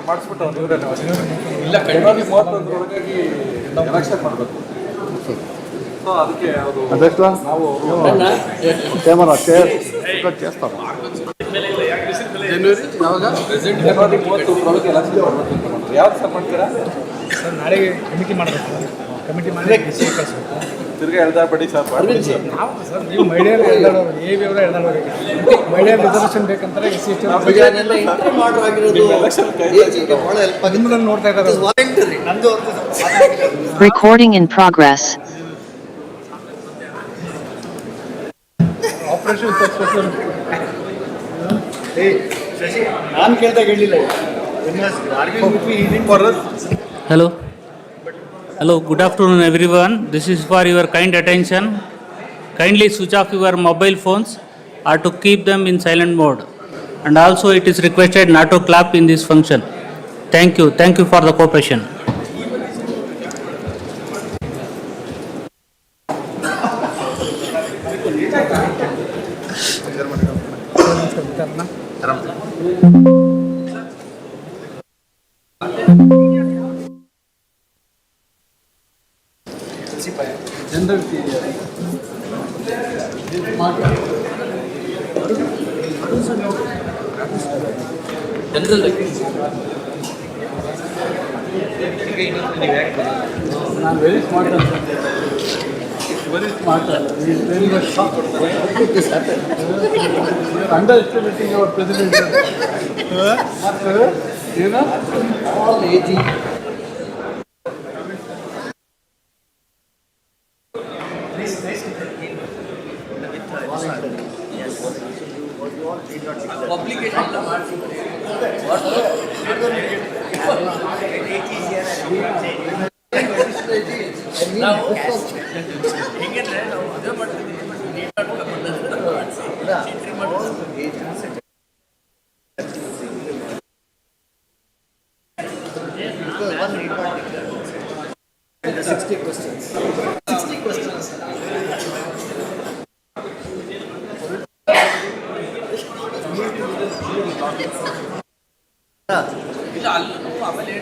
ಮಾಡಿಸ್ಬಿಟ್ಟು ಇಲ್ಲ ಜನವರಿ 31ರೊಳಗಾಗಿ ಎಲೆಕ್ಷನ್ ಮಾಡಬೇಕು. ಸೊ ಅದಕ್ಕೆ ಅದು ನಾವು ಕ್ಯಾಮರಾ చేస్తారు. ಜನವರಿ 31ರೊಳಗೆ ಎಲೆಕ್ಷನ್ ಮಾಡಬೇಕು. ಯಾವ್ದು ಸರ್ ಮಾಡ್ತೀರಾ ಸರ್? ನಾಳೆ ಕಮಿಟಿ ಮಾಡಬೇಕು. ಕಮಿಟಿ ಮಾಡಿ ಕಳಿಸ್ಬೇಕು. ತಿರ್ಗಿ ಹೇಳ್ದಾ ಬಡಿ ಸರ್ ನಾವು ಸರ್ ನೀವು ಮಹಿಳೆಯರು ಎಳ್ದಾಡೋರು AV ಮಹಿಳೆಯರ ರಿಸರ್ವೇಷನ್ ಬೇಕಂತಾರೆ. SC ನೋಡ್ತಾ ಇದ್ದಾರೆ. Recording in progress. ಆಪರೇಷನ್ ನಾನು ಕೇಳ್ದಾಗ ಹೇಳಿಲ್ಲ. Hello, good afternoon everyone. This is for your kind attention. Kindly switch off your mobile phones or to keep them in silent mode. And also it is requested not to clap in this function. Thank you for the cooperation. ನಾನು very smart ಅಂತ very smart very much underestimating our president ಏನು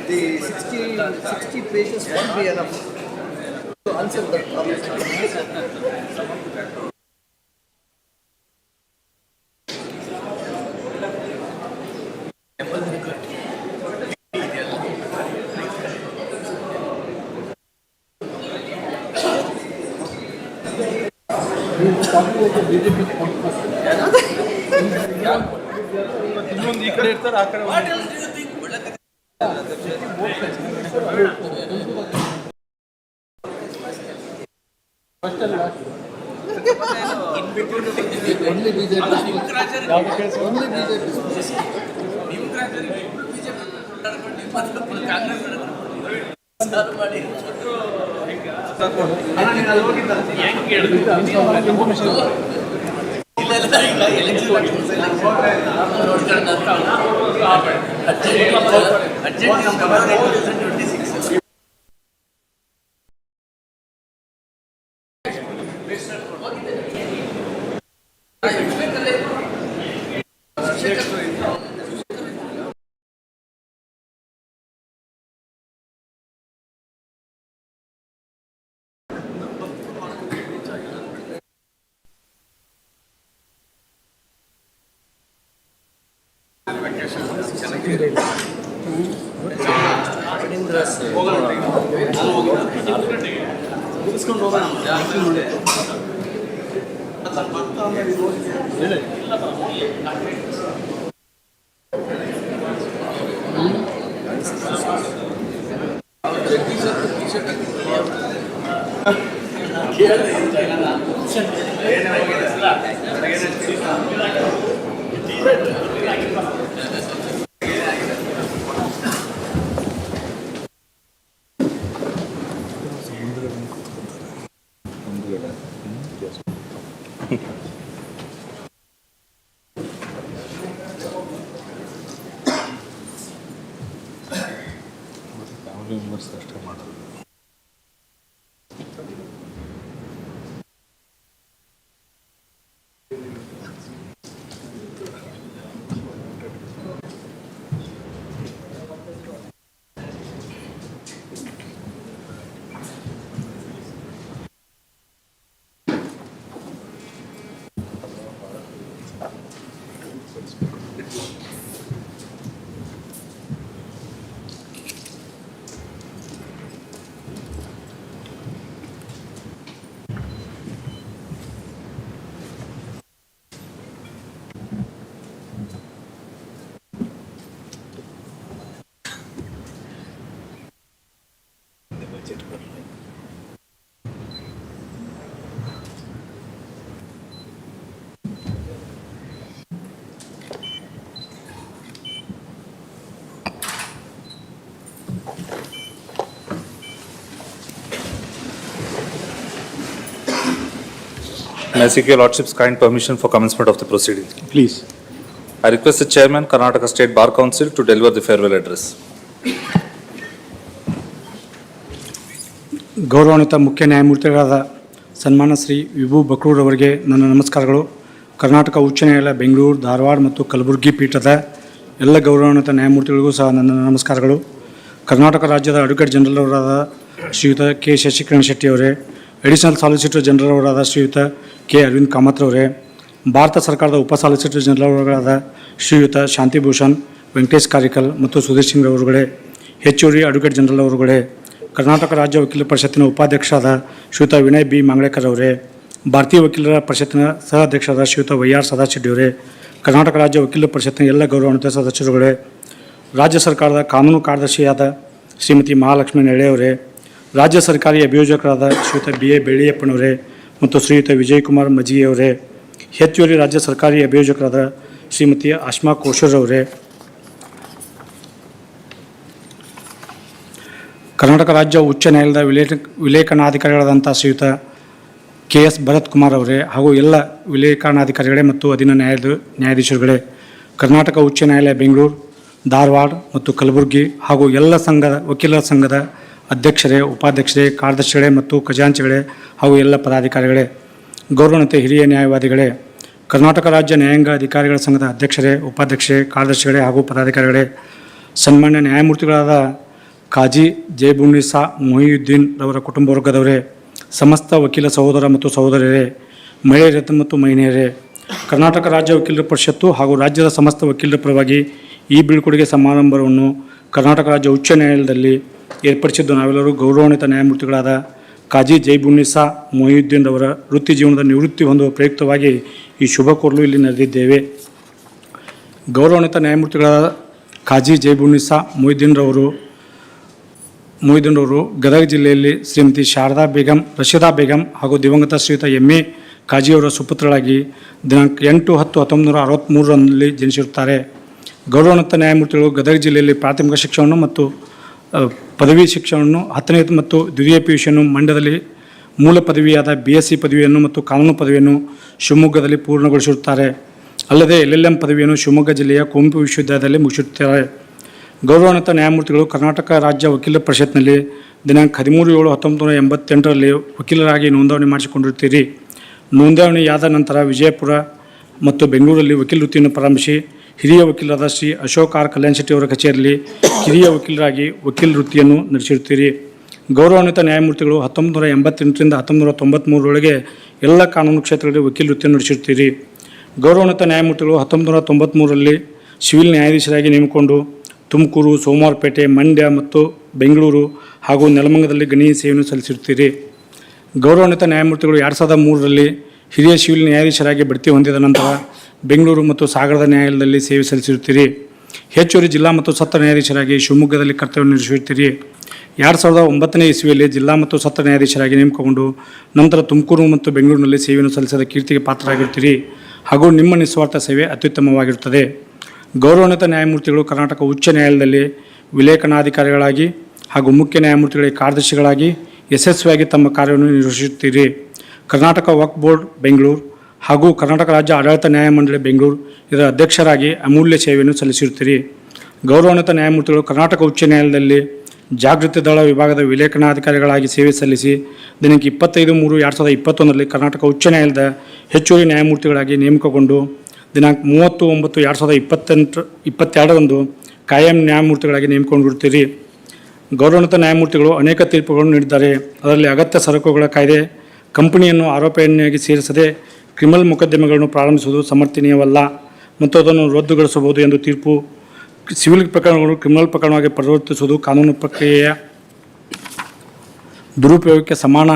The 60 pages won't be enough to answer the problem. ಇನ್ನೊಂದು ಈ ಕಡೆ ಇರ್ತಾರೆ ಆ ಕಡೆ Only BJP. ಅಷ್ಟೇ ಮಾಡೋದು. May I seek your Lordship's kind permission for commencement of the proceeding? Please. I request the Chairman, Karnataka State Bar Council, to deliver the farewell address. ಗೌರವಾನ್ವಿತ ಮುಖ್ಯ ನ್ಯಾಯಮೂರ್ತಿಗಳಾದ ಸನ್ಮಾನ ಶ್ರೀ ವಿಭು ಬಕ್ರೂರ್ ಅವರಿಗೆ ನನ್ನ ನಮಸ್ಕಾರಗಳು. ಕರ್ನಾಟಕ ಉಚ್ಚ ನ್ಯಾಯಾಲಯ ಬೆಂಗಳೂರು, ಧಾರವಾಡ ಮತ್ತು ಕಲಬುರಗಿ ಪೀಠದ ಎಲ್ಲ ಗೌರವಾನ್ವಿತ ನ್ಯಾಯಮೂರ್ತಿಗಳಿಗೂ ಸಹ ನನ್ನ ನಮಸ್ಕಾರಗಳು. ಕರ್ನಾಟಕ ರಾಜ್ಯದ ಅಡ್ವೊಕೇಟ್ ಜನರಲ್ ಅವರಾದ ಶ್ರೀಯುತ ಕೆ ಶಶಿಕರಣ್ ಶೆಟ್ಟಿ ಅವರೇ, ಅಡಿಷನಲ್ ಸಾಲಿಸಿಟರ್ ಜನರಲ್ ಅವರಾದ ಶ್ರೀಯುತ ಕೆ ಅರವಿಂದ್ ಕಾಮತ್ ಅವರೇ, ಭಾರತ ಸರ್ಕಾರದ ಉಪ ಸಾಲಿಸಿಟರ್ ಜನರಲ್ ಅವರಾದ ಶ್ರೀಯುತ ಶಾಂತಿಭೂಷಣ್ ವೆಂಕಟೇಶ್ ಕಾರಿಕಲ್ ಮತ್ತು ಸುಧೀರ್ ಸಿಂಗ್ ಅವರುಗಳೇ, ಹೆಚ್ಚುವರಿ ಅಡ್ವೊಕೇಟ್ ಜನರಲ್ ಅವರುಗಳೇ, ಕರ್ನಾಟಕ ರಾಜ್ಯ ವಕೀಲರ ಪರಿಷತ್ತಿನ ಉಪಾಧ್ಯಕ್ಷರಾದ ಶ್ರೀಯುತ ವಿನಯ್ ಬಿ ಮಾಂಗ್ಳೇಕರ್ ಅವರೇ, ಭಾರತೀಯ ವಕೀಲರ ಪರಿಷತ್ತಿನ ಸಹ ಅಧ್ಯಕ್ಷರಾದ ಶ್ರೀಯುತ ವೈ.ಆರ್. ಸದಾಶೆಟ್ಟಿ ಅವರೇ, ಕರ್ನಾಟಕ ರಾಜ್ಯ ವಕೀಲರ ಪರಿಷತ್ತಿನ ಎಲ್ಲ ಗೌರವಾನ್ವಿತ ಸದಸ್ಯರುಗಳೇ, ರಾಜ್ಯ ಸರ್ಕಾರದ ಕಾನೂನು ಕಾರ್ಯದರ್ಶಿಯಾದ ಶ್ರೀಮತಿ ಮಹಾಲಕ್ಷ್ಮಿ ನೆಳೆ ಅವರೇ, ರಾಜ್ಯ ಸರ್ಕಾರಿ ಅಭಿಯೋಜಕರಾದ ಶ್ರೀಯುತ ಬಿ.ಎ. ಬೆಳ್ಳಿಯಪ್ಪನವರೇ ಮತ್ತು ಶ್ರೀಯುತ ವಿಜಯಕುಮಾರ್ ಮಜಿಯವರೇ, ಹೆಚ್ಚುವರಿ ರಾಜ್ಯ ಸರ್ಕಾರಿ ಅಭಿಯೋಜಕರಾದ ಶ್ರೀಮತಿ ಆಶ್ಮಾ ಕೋಶರ್ ಅವರೇ, ಕರ್ನಾಟಕ ರಾಜ್ಯ ಉಚ್ಚ ನ್ಯಾಯಾಲಯದ ವಿಲೇಖನಾಧಿಕಾರಿಗಳಾದಂಥ ಶ್ರೀಯುತ ಕೆ.ಎಸ್. ಭರತ್ ಕುಮಾರ್ ಅವರೇ ಹಾಗೂ ಎಲ್ಲ ವಿಲೇಖನಾಧಿಕಾರಿಗಳೇ ಮತ್ತು ಅಧೀನ ನ್ಯಾಯಾಧೀಶರುಗಳೇ, ಕರ್ನಾಟಕ ಉಚ್ಚ ನ್ಯಾಯಾಲಯ ಬೆಂಗಳೂರು, ಧಾರವಾಡ ಮತ್ತು ಕಲಬುರಗಿ ಹಾಗೂ ಎಲ್ಲ ವಕೀಲರ ಸಂಘದ ಅಧ್ಯಕ್ಷರೇ, ಉಪಾಧ್ಯಕ್ಷರೇ, ಕಾರ್ಯದರ್ಶಿಗಳೇ ಮತ್ತು ಖಜಾಂಚಿಗಳೇ ಹಾಗೂ ಎಲ್ಲ ಪದಾಧಿಕಾರಿಗಳೇ, ಗೌರವಾನ್ವಿತ ಹಿರಿಯ ನ್ಯಾಯವಾದಿಗಳೇ, ಕರ್ನಾಟಕ ರಾಜ್ಯ ನ್ಯಾಯಾಂಗ ಅಧಿಕಾರಿಗಳ ಸಂಘದ ಅಧ್ಯಕ್ಷರೇ, ಉಪಾಧ್ಯಕ್ಷರೇ, ಕಾರ್ಯದರ್ಶಿಗಳೇ ಹಾಗೂ ಪದಾಧಿಕಾರಿಗಳೇ, ಸನ್ಮಾನ್ಯ ನ್ಯಾಯಮೂರ್ತಿಗಳಾದ ಖಾಜಿ ಜೈಬುನ್ನಿಸಾ ಮೊಹಿಯುದ್ದೀನ್ ರವರ ಕುಟುಂಬ ವರ್ಗದವರೇ, ಸಮಸ್ತ ವಕೀಲ ಸಹೋದರ ಮತ್ತು ಸಹೋದರಿಯರೇ, ಮಹಿಳೆಯರೇ ಮತ್ತು ಮಹಿಳೆಯರೇ, ಕರ್ನಾಟಕ ರಾಜ್ಯ ವಕೀಲರ ಪರಿಷತ್ತು ಹಾಗೂ ರಾಜ್ಯದ ಸಮಸ್ತ ವಕೀಲರ ಪರವಾಗಿ ಈ ಬೀಳ್ಕೊಡುಗೆ ಸಮಾರಂಭವನ್ನು ಕರ್ನಾಟಕ ರಾಜ್ಯ ಉಚ್ಚ ನ್ಯಾಯಾಲಯದಲ್ಲಿ ಏರ್ಪಡಿಸಿದ್ದು ನಾವೆಲ್ಲರೂ ಗೌರವಾನ್ವಿತ ನ್ಯಾಯಮೂರ್ತಿಗಳಾದ ಖಾಜಿ ಜೈಬುನ್ನಿಸಾ ಮೊಹಿಯುದ್ದೀನ್ ರವರ ವೃತ್ತಿ ಜೀವನದ ನಿವೃತ್ತಿ ಹೊಂದುವ ಪ್ರಯುಕ್ತವಾಗಿ ಈ ಶುಭ ಕೋರಲು ಇಲ್ಲಿ ನಡೆದಿದ್ದೇವೆ. ಗೌರವಾನ್ವಿತ ನ್ಯಾಯಮೂರ್ತಿಗಳಾದ ಖಾಜಿ ಜೈಬುನ್ನಿಸಾ ಮೊಹಿಯುದ್ದೀನ್ ರವರು ಗದಗ ಜಿಲ್ಲೆಯಲ್ಲಿ ಶ್ರೀಮತಿ ಶಾರದಾ ಬೇಗಂ, ರಶೀದಾ ಬೇಗಂ ಹಾಗೂ ದಿವಂಗತ ಶ್ರೀಯುತ ಎಂ.ಎ. ಖಾಜಿಯವರ ಸುಪುತ್ರರಾಗಿ ದಿನಾಂಕ 8/10/1963ರಲ್ಲಿ ಜನಿಸಿರುತ್ತಾರೆ. ಗೌರವಾನ್ವಿತ ನ್ಯಾಯಮೂರ್ತಿಗಳು ಗದಗ ಜಿಲ್ಲೆಯಲ್ಲಿ ಪ್ರಾಥಮಿಕ ಶಿಕ್ಷಣವನ್ನು ಮತ್ತು ಪದವಿ ಶಿಕ್ಷಣವನ್ನು 10ನೇ ಮತ್ತು ದ್ವಿತೀಯ PUCಯನ್ನು ಮಂಡ್ಯದಲ್ಲಿ, ಮೂಲ ಪದವಿಯಾದ BSc ಪದವಿಯನ್ನು ಮತ್ತು ಕಾನೂನು ಪದವಿಯನ್ನು ಶಿವಮೊಗ್ಗದಲ್ಲಿ ಪೂರ್ಣಗೊಳಿಸಿರುತ್ತಾರೆ. ಅಲ್ಲದೆ LLM ಪದವಿಯನ್ನು ಶಿವಮೊಗ್ಗ ಜಿಲ್ಲೆಯ ಕುವೆಂಪು ವಿಶ್ವವಿದ್ಯಾಲಯದಲ್ಲಿ ಮುಗಿಸಿರುತ್ತಾರೆ. ಗೌರವಾನ್ವಿತ ನ್ಯಾಯಮೂರ್ತಿಗಳು ಕರ್ನಾಟಕ ರಾಜ್ಯ ವಕೀಲರ ಪರಿಷತ್ನಲ್ಲಿ ದಿನಾಂಕ 13/7/1988ರಲ್ಲಿ ವಕೀಲರಾಗಿ ನೋಂದಣಿ ಮಾಡಿಸಿಕೊಂಡಿರುತ್ತೀರಿ. ನೋಂದಣಿಯಾದ ನಂತರ ವಿಜಯಪುರ ಮತ್ತು ಬೆಂಗಳೂರಲ್ಲಿ ವಕೀಲ ವೃತ್ತಿಯನ್ನು ಪ್ರಾರಂಭಿಸಿ ಹಿರಿಯ ವಕೀಲರಾದ ಶ್ರೀ ಅಶೋಕ್ ಆರ್ ಕಲ್ಯಾಣ್ ಶೆಟ್ಟಿ ಅವರ ಕಚೇರಿಯಲ್ಲಿ ಹಿರಿಯ ವಕೀಲರಾಗಿ ವಕೀಲ ವೃತ್ತಿಯನ್ನು ನಡೆಸಿರುತ್ತೀರಿ. ಗೌರವಾನ್ವಿತ ನ್ಯಾಯಮೂರ್ತಿಗಳು 1988ರಿಂದ 1993ರೊಳಗೆ ಎಲ್ಲ ಕಾನೂನು ಕ್ಷೇತ್ರಗಳಲ್ಲಿ ವಕೀಲ ವೃತ್ತಿಯನ್ನು ನಡೆಸಿರುತ್ತೀರಿ. ಗೌರವಾನ್ವಿತ ನ್ಯಾಯಮೂರ್ತಿಗಳು 1993ರಲ್ಲಿ ಸಿವಿಲ್ ನ್ಯಾಯಾಧೀಶರಾಗಿ ನೇಮಕೊಂಡು ತುಮಕೂರು, ಸೋಮವಾರಪೇಟೆ, ಮಂಡ್ಯ ಮತ್ತು ಬೆಂಗಳೂರು ಹಾಗೂ ನೆಲಮಂಗಲದಲ್ಲಿ ಗಣನೀಯ ಸೇವೆಯನ್ನು ಸಲ್ಲಿಸಿರುತ್ತೀರಿ. ಗೌರವಾನ್ವಿತ ನ್ಯಾಯಮೂರ್ತಿಗಳು 2003ರಲ್ಲಿ ಹಿರಿಯ ಸಿವಿಲ್ ನ್ಯಾಯಾಧೀಶರಾಗಿ ಬಡ್ತಿ ಹೊಂದಿದ ನಂತರ ಬೆಂಗಳೂರು ಮತ್ತು ಸಾಗರದ ನ್ಯಾಯಾಲಯದಲ್ಲಿ ಸೇವೆ ಸಲ್ಲಿಸಿರುತ್ತೀರಿ. ಹೆಚ್ಚುವರಿ ಜಿಲ್ಲಾ ಮತ್ತು ಸತ್ರ ನ್ಯಾಯಾಧೀಶರಾಗಿ ಶಿವಮೊಗ್ಗದಲ್ಲಿ ಕರ್ತವ್ಯ ನಿರ್ವಹಿಸುತ್ತೀರಿ. 2009ನೇ ಇಸ್ವಿಯಲ್ಲಿ ಜಿಲ್ಲಾ ಮತ್ತು ಸತ್ರ ನ್ಯಾಯಾಧೀಶರಾಗಿ ನೇಮಕಗೊಂಡು ನಂತರ ತುಮಕೂರು ಮತ್ತು ಬೆಂಗಳೂರಿನಲ್ಲಿ ಸೇವೆಯನ್ನು ಸಲ್ಲಿಸಿದ ಕೀರ್ತಿಗೆ ಪಾತ್ರರಾಗಿರುತ್ತೀರಿ ಹಾಗೂ ನಿಮ್ಮ ನಿಸ್ವಾರ್ಥ ಸೇವೆ ಅತ್ಯುತ್ತಮವಾಗಿರುತ್ತದೆ. ಗೌರವಾನ್ವಿತ ನ್ಯಾಯಮೂರ್ತಿಗಳು ಕರ್ನಾಟಕ ಉಚ್ಚ ನ್ಯಾಯಾಲಯದಲ್ಲಿ ವಿಲೇಖನಾಧಿಕಾರಿಗಳಾಗಿ ಹಾಗೂ ಮುಖ್ಯ ನ್ಯಾಯಮೂರ್ತಿಗಳಿಗೆ ಕಾರ್ಯದರ್ಶಿಗಳಾಗಿ ಯಶಸ್ವಿಯಾಗಿ ತಮ್ಮ ಕಾರ್ಯವನ್ನು ನಿರ್ವಹಿಸುತ್ತೀರಿ. ಕರ್ನಾಟಕ ವಕ್ಫ್ ಬೋರ್ಡ್ ಬೆಂಗಳೂರು ಹಾಗೂ ಕರ್ನಾಟಕ ರಾಜ್ಯ ಆಡಳಿತ ನ್ಯಾಯಮಂಡಳಿ ಬೆಂಗಳೂರು ಇದರ ಅಧ್ಯಕ್ಷರಾಗಿ ಅಮೂಲ್ಯ ಸೇವೆಯನ್ನು ಸಲ್ಲಿಸಿರುತ್ತೀರಿ. ಗೌರವಾನ್ವಿತ ನ್ಯಾಯಮೂರ್ತಿಗಳು ಕರ್ನಾಟಕ ಉಚ್ಚ ನ್ಯಾಯಾಲಯದಲ್ಲಿ ಜಾಗೃತಿ ದಳ ವಿಭಾಗದ ವಿಲೇಖನಾಧಿಕಾರಿಗಳಾಗಿ ಸೇವೆ ಸಲ್ಲಿಸಿ ದಿನಾಂಕ 25/3/2021ರಲ್ಲಿ ಕರ್ನಾಟಕ ಉಚ್ಚ ನ್ಯಾಯಾಲಯದ ಹೆಚ್ಚುವರಿ ನ್ಯಾಯಮೂರ್ತಿಗಳಾಗಿ ನೇಮಕಗೊಂಡು ದಿನಾಂಕ 30/9/2022ರಂದು ಕಾಯಂ ನ್ಯಾಯಮೂರ್ತಿಗಳಾಗಿ ನೇಮಕೊಂಡಿರುತ್ತೀರಿ. ಗೌರವಾನ್ವಿತ ನ್ಯಾಯಮೂರ್ತಿಗಳು ಅನೇಕ ತೀರ್ಪುಗಳನ್ನು ನೀಡಿದ್ದಾರೆ. ಅದರಲ್ಲಿ ಅಗತ್ಯ ಸರಕುಗಳ ಕಾಯ್ದೆ ಕಂಪನಿಯನ್ನು ಆರೋಪಿಯನ್ನಾಗಿ ಸೇರಿಸದೆ ಕ್ರಿಮಿನಲ್ ಮೊಕದ್ದಮೆಗಳನ್ನು ಪ್ರಾರಂಭಿಸುವುದು ಸಮರ್ಥನೀಯವಲ್ಲ ಮತ್ತು ಅದನ್ನು ರದ್ದುಗೊಳಿಸಬಹುದು ಎಂದು ತೀರ್ಪು, ಸಿವಿಲ್ ಪ್ರಕರಣಗಳನ್ನು ಕ್ರಿಮಿನಲ್ ಪ್ರಕರಣವಾಗಿ ಪರಿವರ್ತಿಸುವುದು ಕಾನೂನು ಪ್ರಕ್ರಿಯೆಯ ದುರುಪಯೋಗಕ್ಕೆ ಸಮಾನ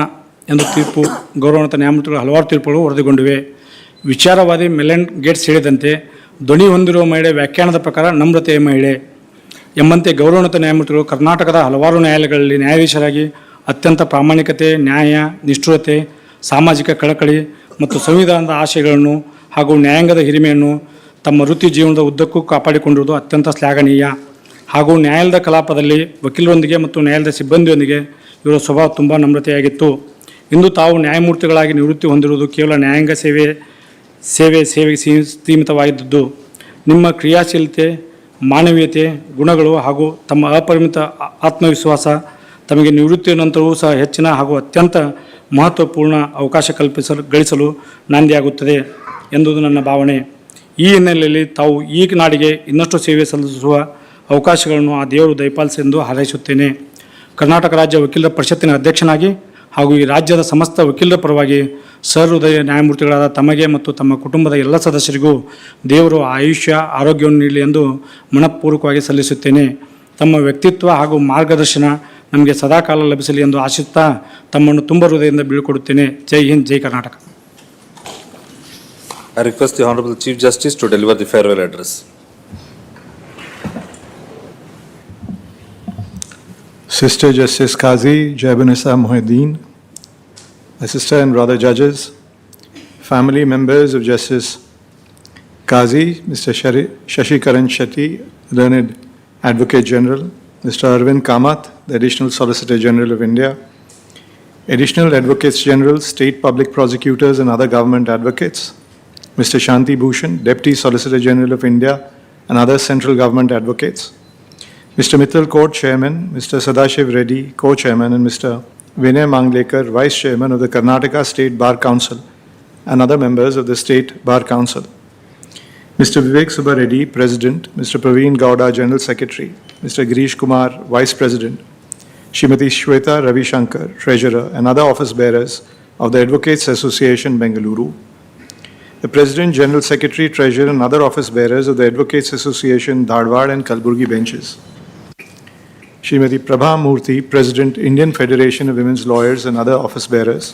ಎಂದು ತೀರ್ಪು, ಗೌರವಾನ್ವಿತ ನ್ಯಾಯಮೂರ್ತಿಗಳು ಹಲವಾರು ತೀರ್ಪುಗಳು ವರದಿಗೊಂಡಿವೆ. ವಿಚಾರವಾದಿ ಮೆಲನ್ ಗೇಟ್ಸ್ ಹೇಳಿದಂತೆ ಧ್ವನಿ ಹೊಂದಿರುವ ಮಹಿಳೆ ವ್ಯಾಖ್ಯಾನದ ಪ್ರಕಾರ ನಮ್ರತೆಯ ಮಹಿಳೆ ಎಂಬಂತೆ ಗೌರವಾನ್ವಿತ ನ್ಯಾಯಮೂರ್ತಿಗಳು ಕರ್ನಾಟಕದ ಹಲವಾರು ನ್ಯಾಯಾಲಯಗಳಲ್ಲಿ ನ್ಯಾಯಾಧೀಶರಾಗಿ ಅತ್ಯಂತ ಪ್ರಾಮಾಣಿಕತೆ, ನ್ಯಾಯ, ನಿಷ್ಠುರತೆ, ಸಾಮಾಜಿಕ ಕಳಕಳಿ ಮತ್ತು ಸಂವಿಧಾನದ ಆಶಯಗಳನ್ನು ಹಾಗೂ ನ್ಯಾಯಾಂಗದ ಹಿರಿಮೆಯನ್ನು ತಮ್ಮ ವೃತ್ತಿ ಜೀವನದ ಉದ್ದಕ್ಕೂ ಕಾಪಾಡಿಕೊಂಡಿರುವುದು ಅತ್ಯಂತ ಶ್ಲಾಘನೀಯ. ಹಾಗೂ ನ್ಯಾಯಾಲಯದ ಕಲಾಪದಲ್ಲಿ ವಕೀಲರೊಂದಿಗೆ ಮತ್ತು ನ್ಯಾಯಾಲಯದ ಸಿಬ್ಬಂದಿಯೊಂದಿಗೆ ಇವರ ಸ್ವಭಾವ ತುಂಬ ನಮ್ರತೆಯಾಗಿತ್ತು. ಇಂದು ತಾವು ನ್ಯಾಯಮೂರ್ತಿಗಳಾಗಿ ನಿವೃತ್ತಿ ಹೊಂದಿರುವುದು ಕೇವಲ ನ್ಯಾಯಾಂಗ ಸೇವೆಗೆ ಸೀಮಿತವಾಗಿದ್ದು ನಿಮ್ಮ ಕ್ರಿಯಾಶೀಲತೆ, ಮಾನವೀಯತೆ ಗುಣಗಳು ಹಾಗೂ ತಮ್ಮ ಅಪರಿಮಿತ ಆತ್ಮವಿಶ್ವಾಸ ತಮಗೆ ನಿವೃತ್ತಿಯ ನಂತರವೂ ಸಹ ಹೆಚ್ಚಿನ ಹಾಗೂ ಅತ್ಯಂತ ಮಹತ್ವಪೂರ್ಣ ಅವಕಾಶ ಗಳಿಸಲು ನಾಂದಿಯಾಗುತ್ತದೆ ಎಂಬುದು ನನ್ನ ಭಾವನೆ. ಈ ಹಿನ್ನೆಲೆಯಲ್ಲಿ ತಾವು ಈ ನಾಡಿಗೆ ಇನ್ನಷ್ಟು ಸೇವೆ ಸಲ್ಲಿಸುವ ಅವಕಾಶಗಳನ್ನು ಆ ದೇವರು ದಯಪಾಲಿಸೆಂದು ಹಾರೈಸುತ್ತೇನೆ. ಕರ್ನಾಟಕ ರಾಜ್ಯ ವಕೀಲರ ಪರಿಷತ್ತಿನ ಅಧ್ಯಕ್ಷನಾಗಿ ಹಾಗೂ ಈ ರಾಜ್ಯದ ಸಮಸ್ತ ವಕೀಲರ ಪರವಾಗಿ ಸಹೃದಯ ನ್ಯಾಯಮೂರ್ತಿಗಳಾದ ತಮಗೆ ಮತ್ತು ತಮ್ಮ ಕುಟುಂಬದ ಎಲ್ಲ ಸದಸ್ಯರಿಗೂ ದೇವರು ಆಯುಷ್ಯ ಆರೋಗ್ಯವನ್ನು ನೀಡಲಿ ಎಂದು ಮನಃಪೂರ್ವಕವಾಗಿ ಸಲ್ಲಿಸುತ್ತೇನೆ. ತಮ್ಮ ವ್ಯಕ್ತಿತ್ವ ಹಾಗೂ ಮಾರ್ಗದರ್ಶನ ನಮಗೆ ಸದಾಕಾಲ ಲಭಿಸಲಿ ಎಂದು ಆಶಿಸುತ್ತಾ ತಮ್ಮನ್ನು ತುಂಬ ಹೃದಯದಿಂದ ಬೀಳ್ಕೊಡುತ್ತೇನೆ. ಜೈ ಹಿಂದ್, ಜೈ Karnataka. I request the Honorable Chief Justice to deliver the farewell address. Sister Justice Khazi, Jaibunisa Muhyiddin, my sister and brother judges, family members of Justice Khazi, Mr. Shashikaran Shetty, Learned Advocate General, Mr. Arvind Kamath, the Additional Solicitor General of India, Additional Advocates General, State Public Prosecutors and other government advocates, Mr. Shanti Bhushan, Deputy Solicitor General of India and other central government advocates, Mr. Mittal Court Chairman, Mr. Sadashiv Reddy, Co-Chairman, and Mr. Vinay Manglekar, Vice Chairman of the Karnataka State Bar Council and other members of the State Bar Council, Mr. Vivek Subba Reddy, President, Mr. Praveen Gowda, General Secretary, Mr. Girish Kumar, Vice President, Srimati Shweta Ravi Shankar, Treasurer, and other office bearers of the Advocates Association, Bengaluru, the President, General Secretary, Treasurer, and other office bearers of the Advocates Association, Dharwad and Kalburgi benches, Srimati Prabha Murthy, President, Indian Federation of Women's Lawyers and other office bearers,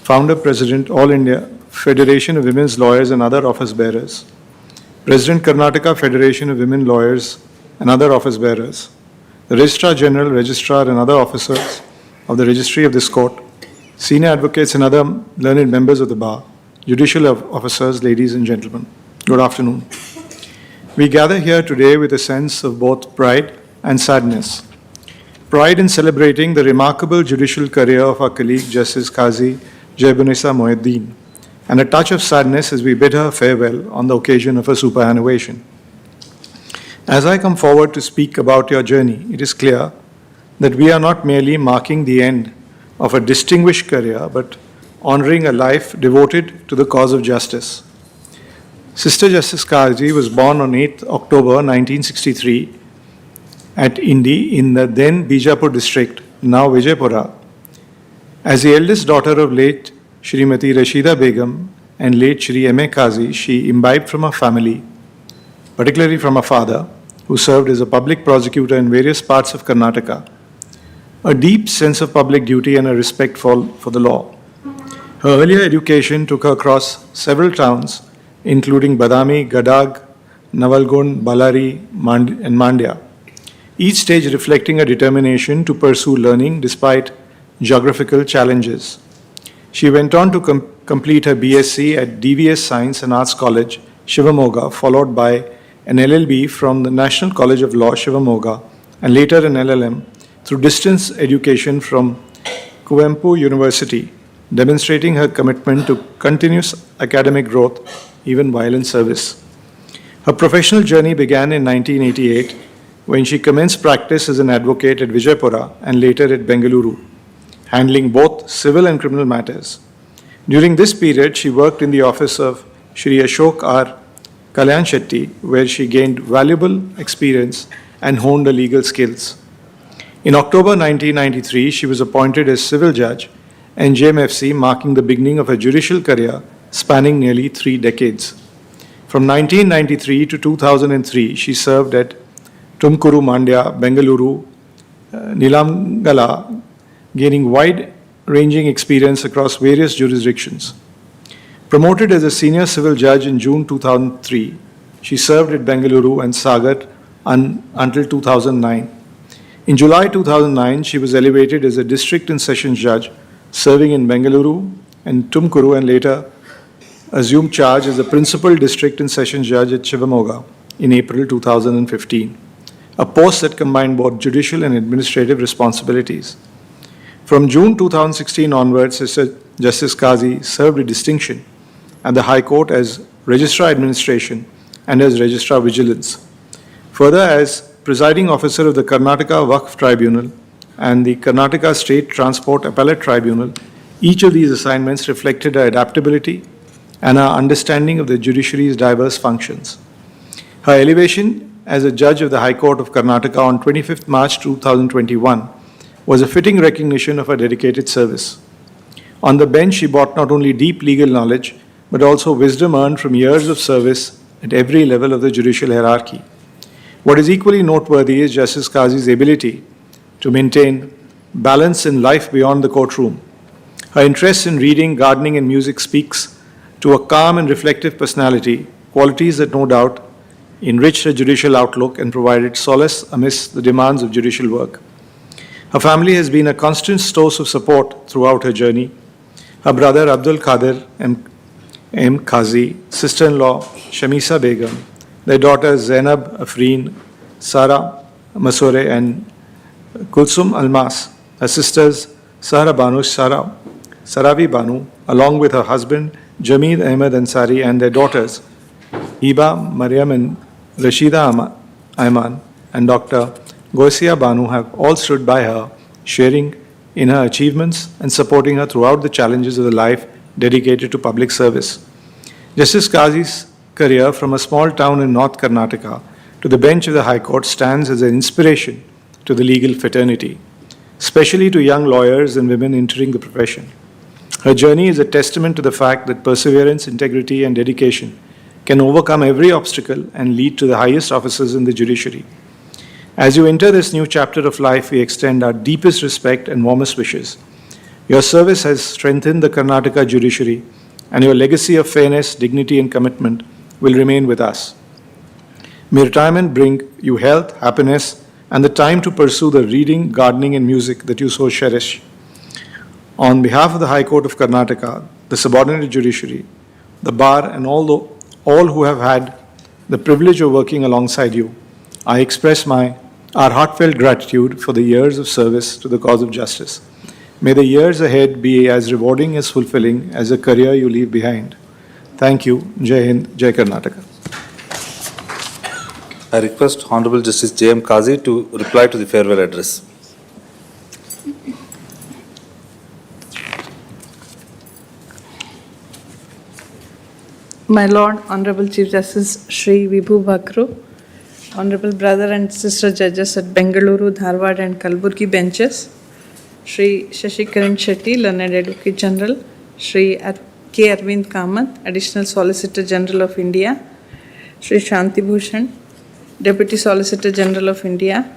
Founder, President, All India Federation of Women's Lawyers and other office bearers, President, Karnataka Federation of Women Lawyers and other office bearers, the Registrar General, Registrar and other officers of the Registry of this Court, senior advocates and other learned members of the Bar, judicial officers, ladies and gentlemen, good afternoon. We gather here today with a sense of both pride and sadness. Pride in celebrating the remarkable judicial career of our colleague Justice Khazi Jaibunisa Muhyiddin, and a touch of sadness as we bid her farewell on the occasion of her superannuation. As I come forward to speak about your journey, it is clear that we are not merely marking the end of a distinguished career, but honoring a life devoted to the cause of justice. Sister Justice Khazi was born on 8th October 1963 at Indi in the then Bijapur district, now Vijaypura. As the eldest daughter of late Shrimati Rashida Begum and late Shri M.A. Khazi, she imbibed from her family, particularly from her father, who served as a public prosecutor in various parts of Karnataka, a deep sense of public duty and a respect for the law. Her earlier education took her across several towns, including Badami, Gadag, Navalgund, Ballari, and Mandya, each stage reflecting a determination to pursue learning despite geographical challenges. She went on to complete her BSc at DVS Science and Arts College, Shivamoga, followed by an LLB from the National College of Law, Shivamoga, and later an LLM through distance education from Kuvempu University, demonstrating her commitment to continuous academic growth even while in service. Her professional journey began in 1988 when she commenced practice as an advocate at Vijaypura and later at Bengaluru, handling both civil and criminal matters. During this period, she worked in the office of Shri Ashok R. Kalyan Shetty, where she gained valuable experience and honed her legal skills. In October 1993, she was appointed as civil judge and JMFC, marking the beginning of her judicial career spanning nearly 3 decades. From 1993 to 2003, she served at Tumkuru, Mandya, Bengaluru, Nilamgala, gaining wide-ranging experience across various jurisdictions. Promoted as a senior civil judge in June 2003, she served at Bengaluru and Sagar until 2009. In July 2009, she was elevated as a district and sessions judge, serving in Bengaluru and Tumkuru, and later assumed charge as the principal district and sessions judge at Shivamoga in April 2015, a post that combined both judicial and administrative responsibilities. From June 2016 onwards, Sister Justice Khazi served with distinction at the High Court as Registrar Administration and as Registrar Vigilance. Further, as Presiding Officer of the Karnataka Waqf Tribunal and the Karnataka State Transport Appellate Tribunal, each of these assignments reflected her adaptability and her understanding of the judiciary's diverse functions. Her elevation as a judge of the High Court of Karnataka on 25th March 2021 was a fitting recognition of her dedicated service. On the bench, she brought not only deep legal knowledge, but also wisdom earned from years of service at every level of the judicial hierarchy. What is equally noteworthy is Justice Khazi's ability to maintain balance in life beyond the courtroom. Her interest in reading, gardening, and music speaks to a calm and reflective personality, qualities that no doubt enriched her judicial outlook and provided solace amidst the demands of judicial work. Her family has been a constant source of support throughout her journey. Her brother Abdul Qadir M. Khazi, sister-in-law Shamisa Begum, their daughters Zainab Afreen, Sara Masore, and Kulsum Almas, her sisters Sahra Banu Saravi Banu, along with her husband Jameed Ahmed Ansari, and their daughters Hiba, Mariam, and Rashida Ayman, and Dr. Gosia Banu have all stood by her, sharing in her achievements and supporting her throughout the challenges of the life dedicated to public service. Justice Khazi's career from a small town in North Karnataka to the bench of the High Court stands as an inspiration to the legal fraternity, especially to young lawyers and women entering the profession. Her journey is a testament to the fact that perseverance, integrity, and dedication can overcome every obstacle and lead to the highest offices in the judiciary. As you enter this new chapter of life, we extend our deepest respect and warmest wishes. Your service has strengthened the Karnataka judiciary, and your legacy of fairness, dignity, and commitment will remain with us. May retirement bring you health, happiness, and the time to pursue the reading, gardening, and music that you so cherish. On behalf of the High Court of Karnataka, the subordinate judiciary, the bar, and all who have had the privilege of working alongside you, I express our heartfelt gratitude for the years of service to the cause of justice. May the years ahead be as rewarding as fulfilling as the career you leave behind. Thank you. Jai Hind, Jai Karnataka. I request Honorable Justice J.M. Khazi to reply to the farewell address. My Lord, Honorable Chief Justice Shri Vibhu Bakru, Honorable Brother and Sister Judges at Bengaluru, Dharwad and Kalburgi benches, Shri Shashikaran Shetty, Learned Advocate General, Shri K. Arvind Kamath, Additional Solicitor General of India, Shri Shanti Bhushan, Deputy Solicitor General of India,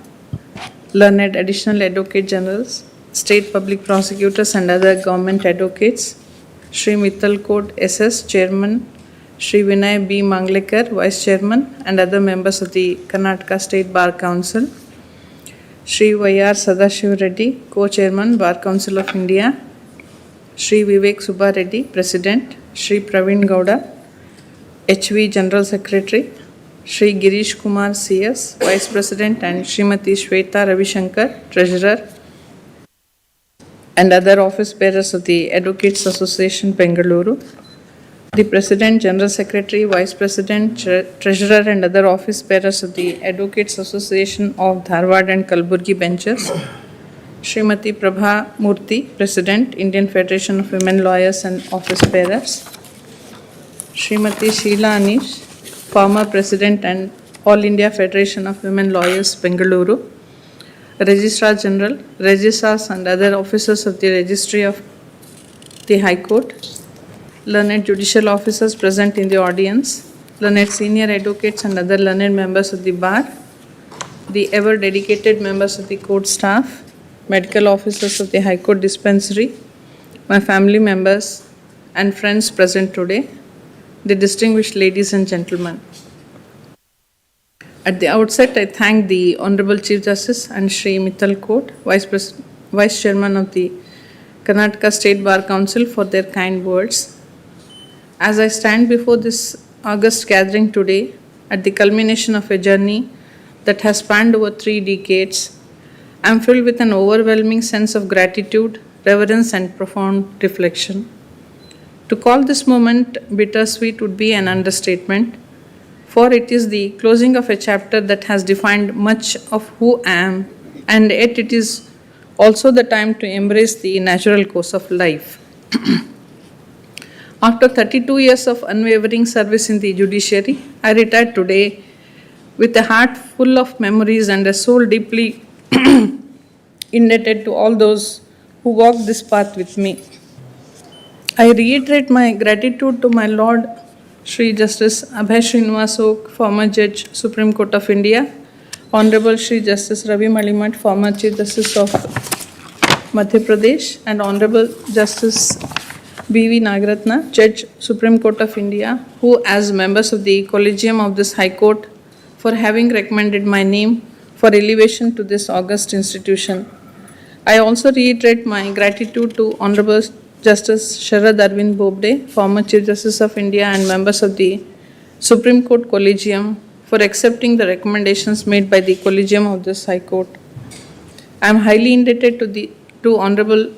Learned Additional Advocate Generals, State Public Prosecutors and other government advocates, Shri Mittal Kot SS, Chairman, Shri Vinay B. Manglekar, Vice Chairman, and other members of the Karnataka State Bar Council, Shri Y.R. Sadashiv Reddy, Co-Chairman, Bar Council of India, Shri Vivek Subba Reddy, President, Shri Praveen Gowda, HV General Secretary, Shri Girish Kumar CS, Vice President, and Srimati Shweta Ravishankar, Treasurer, and other office bearers of the Advocates Association, Bengaluru, the President, General Secretary, Vice President, Treasurer, and other office bearers of the Advocates Association of Dharwad and Kalburgi benches, Srimati Prabha Murthy, President, Indian Federation of Women Lawyers and Office Bearers, Srimati Sheila Anish, former President and All India Federation of Women Lawyers, Bengaluru, Registrar General, Registrars and other officers of the Registry of the High Court, learned judicial officers present in the audience, learned senior advocates and other learned members of the bar, the ever dedicated members of the court staff, medical officers of the High Court Dispensary, my family members and friends present today, the distinguished ladies and gentlemen. At the outset, I thank the Honorable Chief Justice and Shri Mittal Kot, Vice Chairman of the Karnataka State Bar Council, for their kind words. As I stand before this august gathering today, at the culmination of a journey that has spanned over 3 decades, I am filled with an overwhelming sense of gratitude, reverence, and profound reflection. To call this moment bittersweet would be an understatement, for it is the closing of a chapter that has defined much of who I am, and yet it is also the time to embrace the natural course of life. After 32 years of unwavering service in the judiciary, I retired today with a heart full of memories and a soul deeply indebted to all those who walked this path with me. I reiterate my gratitude to my Lord Shri Justice Abhay Srinivas Ok, former Judge, Supreme Court of India, Honorable Shri Justice Ravi Malimat, former Chief Justice of Madhya Pradesh, and Honorable Justice B.V. Nagaratna, Judge, Supreme Court of India, who as members of the Collegium of this High Court, for having recommended my name for elevation to this august institution. I also reiterate my gratitude to Honorable Justice Sharad Arvind Bobde, former Chief Justice of India and members of the Supreme Court Collegium, for accepting the recommendations made by the Collegium of this High Court. I am highly indebted to Honorable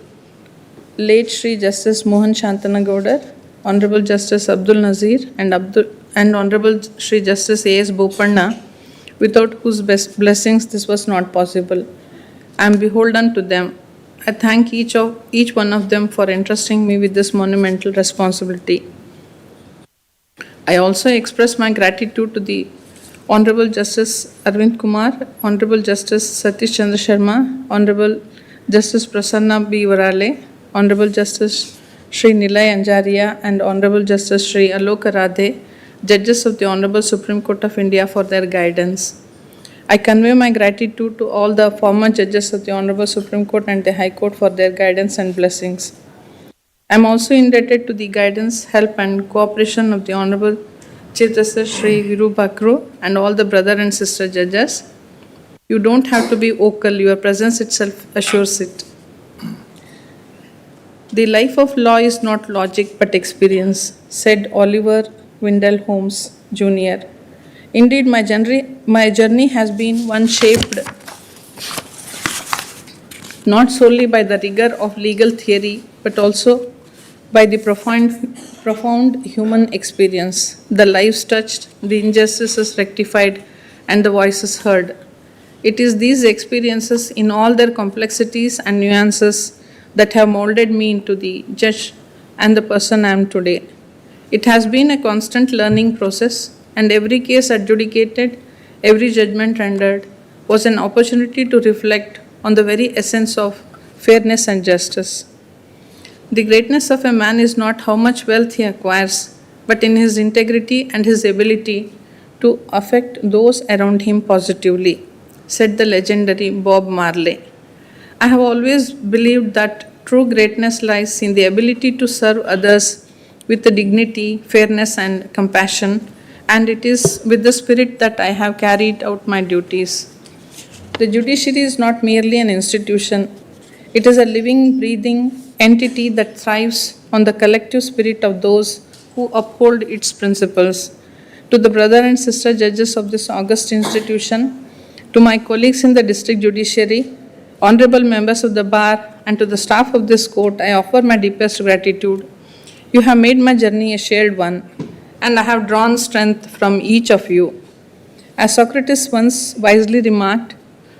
late Shri Justice Mohan Shantanagoudar, Honorable Justice Abdul Nazir, and Honorable Shri Justice A.S. Bopanna, without whose blessings this was not possible. I am beholden to them. I thank each one of them for entrusting me with this monumental responsibility. I also express my gratitude to the Honorable Justice Arvind Kumar, Honorable Justice Satish Chandra Sharma, Honorable Justice Prasanna B. Varale, Honorable Justice Shri Nilay Anjaria, and Honorable Justice Shri Alok Radhe, Judges of the Honorable Supreme Court of India, for their guidance. I convey my gratitude to all the former judges of the Honorable Supreme Court and the High Court for their guidance and blessings. I am also indebted to the guidance, help, and cooperation of the Honorable Chief Justice Shri Viru Bakru and all the brother and sister judges. You don't have to be vocal, your presence itself assures it. The life of law is not logic but experience, said Oliver Wendell Holmes Jr. Indeed, my journey has been one shaped not solely by the rigor of legal theory, but also by the profound human experience, the lives touched, the injustices rectified, and the voices heard. It is these experiences in all their complexities and nuances that have molded me into the judge and the person I am today. It has been a constant learning process, and every case adjudicated, every judgment rendered, was an opportunity to reflect on the very essence of fairness and justice. The greatness of a man is not how much wealth he acquires, but in his integrity and his ability to affect those around him positively, said the legendary Bob Marley. I have always believed that true greatness lies in the ability to serve others with dignity, fairness, and compassion, and it is with the spirit that I have carried out my duties. The judiciary is not merely an institution, it is a living, breathing entity that thrives on the collective spirit of those who uphold its principles. To the brother and sister judges of this august institution, to my colleagues in the district judiciary, honorable members of the bar, and to the staff of this court, I offer my deepest gratitude. You have made my journey a shared one, and I have drawn strength from each of you. As Socrates once wisely remarked,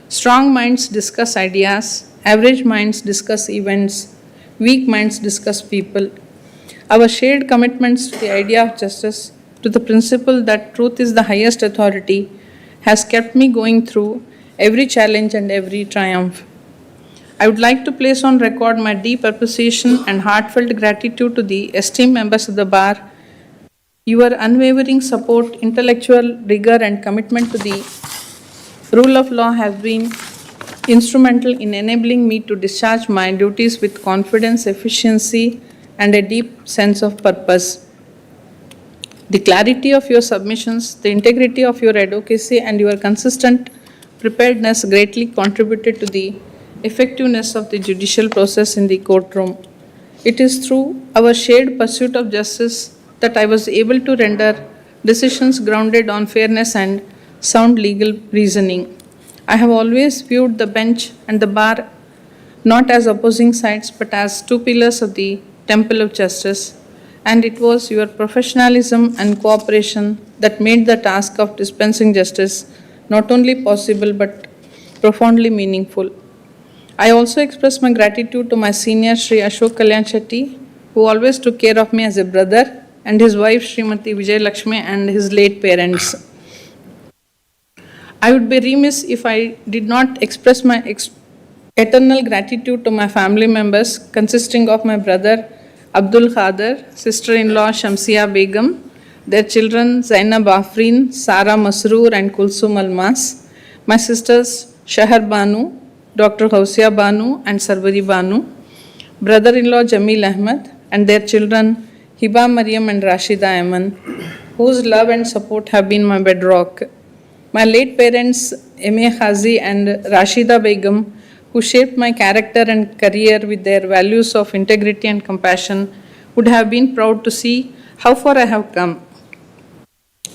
strong minds discuss ideas, average minds discuss events, weak minds discuss people. Our shared commitments to the idea of justice, to the principle that truth is the highest authority, has kept me going through every challenge and every triumph. I would like to place on record my deep appreciation and heartfelt gratitude to the esteemed members of the bar. Your unwavering support, intellectual rigor, and commitment to the rule of law have been instrumental in enabling me to discharge my duties with confidence, efficiency, and a deep sense of purpose. The clarity of your submissions, the integrity of your advocacy, and your consistent preparedness greatly contributed to the effectiveness of the judicial process in the courtroom. It is through our shared pursuit of justice that I was able to render decisions grounded on fairness and sound legal reasoning. I have always viewed the bench and the bar not as opposing sides but as two pillars of the temple of justice, and it was your professionalism and cooperation that made the task of dispensing justice not only possible but profoundly meaningful. I also express my gratitude to my senior Sri Ashok Kalyan Shetty, who always took care of me as a brother, and his wife Srimati Vijay Lakshmi and his late parents. I would be remiss if I did not express my eternal gratitude to my family members, consisting of my brother Abdul Khader, sister-in-law Shamsia Begum, their children Zainab Afreen, Sara Masroor and Kulsum Almas, my sisters Shahar Banu, Dr. Hausia Banu and Sarvari Banu, brother-in-law Jamil Ahmed and their children Hiba Mariam and Rashida Ayman, whose love and support have been my bedrock. My late parents M.A. Khazi and Rashida Begum, who shaped my character and career with their values of integrity and compassion, would have been proud to see how far I have come.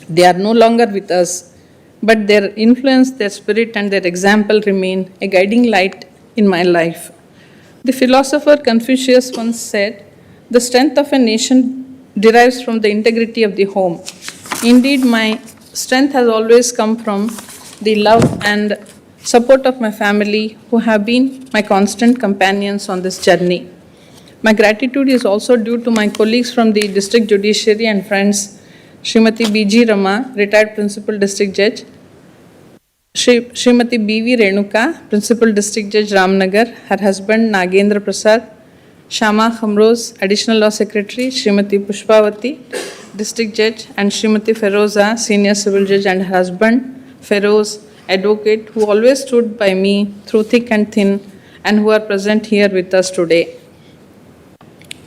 They are no longer with us, but their influence, their spirit, and their example remain a guiding light in my life. The philosopher Confucius once said, "The strength of a nation derives from the integrity of the home." Indeed, my strength has always come from the love and support of my family, who have been my constant companions on this journey. My gratitude is also due to my colleagues from the District Judiciary and friends, Srimati B.G. Rama, retired Principal District Judge, Srimati B.V. Renuka, Principal District Judge Ramnagar, her husband Nagendra Prasad, Shama Khamroz, Additional Law Secretary, Srimati Pushpavati, District Judge, and Srimati Feroza, Senior Civil Judge, and her husband Feroz, Advocate, who always stood by me through thick and thin and who are present here with us today.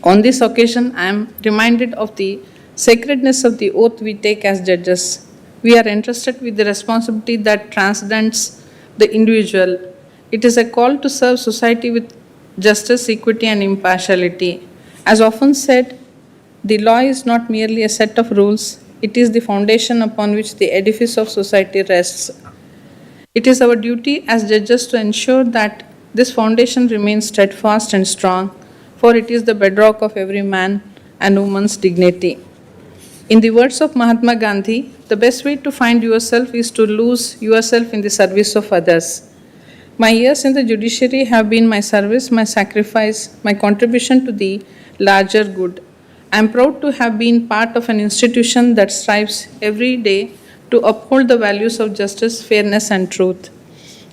On this occasion, I am reminded of the sacredness of the oath we take as judges. We are entrusted with the responsibility that transcends the individual. It is a call to serve society with justice, equity, and impartiality. As often said, the law is not merely a set of rules, it is the foundation upon which the edifice of society rests. It is our duty as judges to ensure that this foundation remains steadfast and strong, for it is the bedrock of every man and woman's dignity. In the words of Mahatma Gandhi, the best way to find yourself is to lose yourself in the service of others. My years in the judiciary have been my service, my sacrifice, my contribution to the larger good. I am proud to have been part of an institution that strives every day to uphold the values of justice, fairness, and truth.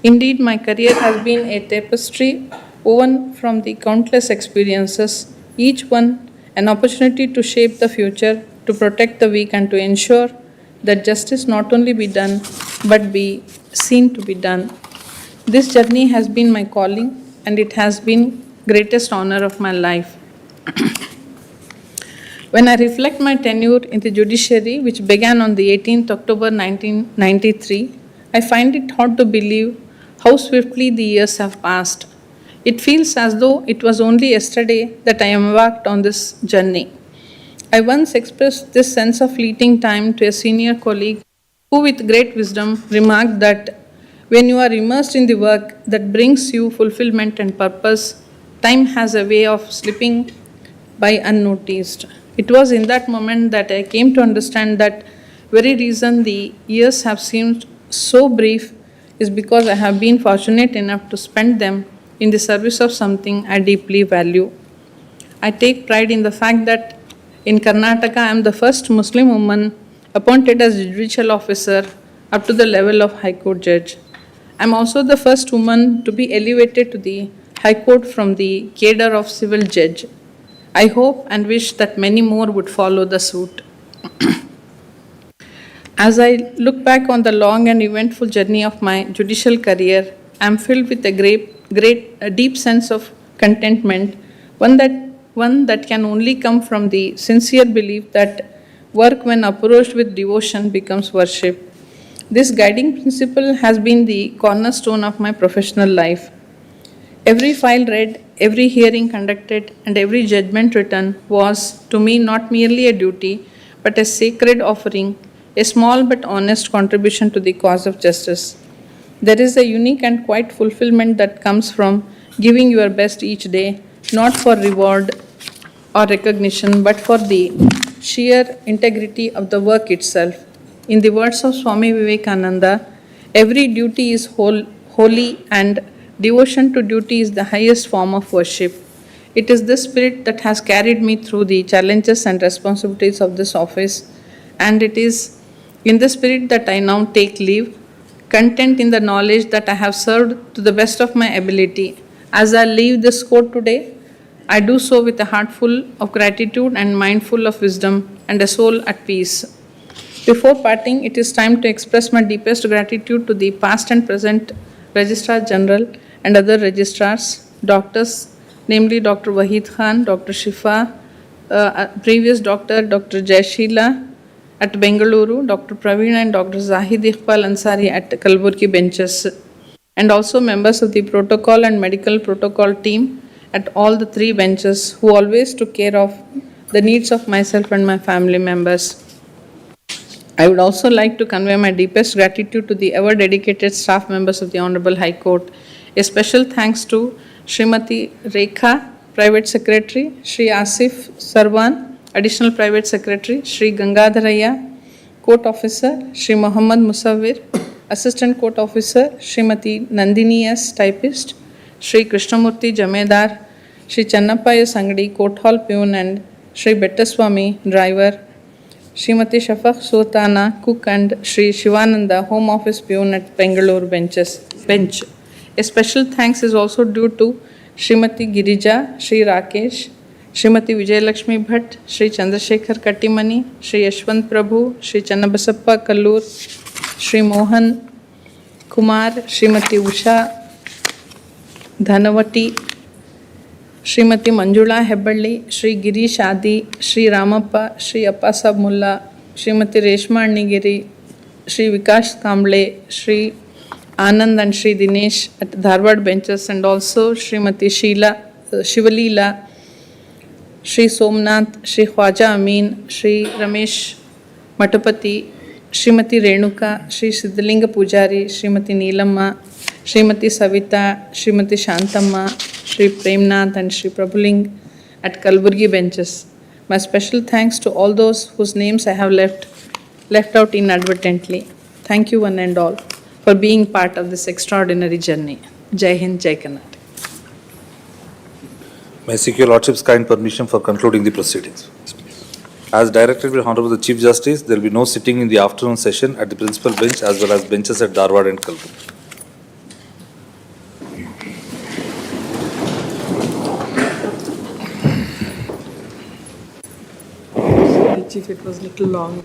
Indeed, my career has been a tapestry woven from the countless experiences, each one an opportunity to shape the future, to protect the weak, and to ensure that justice not only be done, but be seen to be done. This journey has been my calling, and it has been greatest honor of my life. When I reflect my tenure in the judiciary, which began on the 18th October 1993, I find it hard to believe how swiftly the years have passed. It feels as though it was only yesterday that I embarked on this journey. I once expressed this sense of fleeting time to a senior colleague who, with great wisdom, remarked that when you are immersed in the work that brings you fulfillment and purpose, time has a way of slipping by unnoticed. It was in that moment that I came to understand that very reason the years have seemed so brief is because I have been fortunate enough to spend them in the service of something I deeply value. I take pride in the fact that in Karnataka I am the first Muslim woman appointed as judicial officer up to the level of High Court judge. I am also the first woman to be elevated to the High Court from the cadre of civil judge. I hope and wish that many more would follow the suit. As I look back on the long and eventful journey of my judicial career, I am filled with a deep sense of contentment, one that can only come from the sincere belief that work, when approached with devotion, becomes worship. This guiding principle has been the cornerstone of my professional life. Every file read, every hearing conducted, and every judgment written was, to me, not merely a duty, but a sacred offering, a small but honest contribution to the cause of justice. There is a unique and quiet fulfillment that comes from giving your best each day, not for reward or recognition, but for the sheer integrity of the work itself. In the words of Swami Vivekananda, every duty is holy and devotion to duty is the highest form of worship. It is this spirit that has carried me through the challenges and responsibilities of this office, and it is in this spirit that I now take leave, content in the knowledge that I have served to the best of my ability. As I leave this court today, I do so with a heart full of gratitude and mind full of wisdom and a soul at peace. Before parting, it is time to express my deepest gratitude to the past and present Registrar General and other registrars, doctors, namely Dr. Wahid Khan, Dr. Shifa, previous Dr. Jayashila at Bengaluru, Dr. Praveen and Dr. Zahid Iqbal Ansari at Kalburgi benches, and also members of the protocol and medical protocol team at all the 3 benches who always took care of the needs of myself and my family members. I would also like to convey my deepest gratitude to the ever-dedicated staff members of the Honorable High Court. A special thanks to Srimati Rekha, Private Secretary, Shri Asif Sarwan, Additional Private Secretary, Shri Gangadharaya, Court Officer, Shri Muhammad Musawir, Assistant Court Officer, Srimati Nandini S, Typist, Shri Krishnamurti Jamedar, Shri Channapaya Sangdi, Court Hall Peon, and Shri Bettaswamy, Driver, Srimati Shafaq Sultana, Cook, and Shri Shivananda, Home Office Peon at Bengaluru bench. A special thanks is also due to Srimati Girija, Shri Rakesh, Srimati Vijayalakshmi Bhatt, Shri Chandrasekhar Kattimani, Shri Yashwant Prabhu, Shri Channabasappa Kallur, Shri Mohan Kumar, Srimati Usha Dhanavati, Srimati Manjula Hebballi, Shri Girish Adi, Shri Ramappa, Shri Appasab Mulla, Srimati Reshma Annigiri, Shri Vikash Kamble, Shri Anand and Shri Dinesh at Dharwad benches, and also Srimati Shivalila, Shri Somnath, Shri Khwaja Amin, Shri Ramesh Matapati, Srimati Renuka, Shri Siddhalinga Pujari, Srimati Neelamma, Srimati Savita, Srimati Shantamma, Shri Premnath and Shri Prabhuling at Kalburgi benches. My special thanks to all those whose names I have left out inadvertently. Thank you one and all for being part of this extraordinary journey. Jai Hind, Jai Karnataka. May I seek your Lordship's kind permission for concluding the proceedings. As directed by Honorable the Chief Justice, there will be no sitting in the afternoon session at the principal bench as well as benches at Dharwad and Kalburgi. Chief, it was a little long.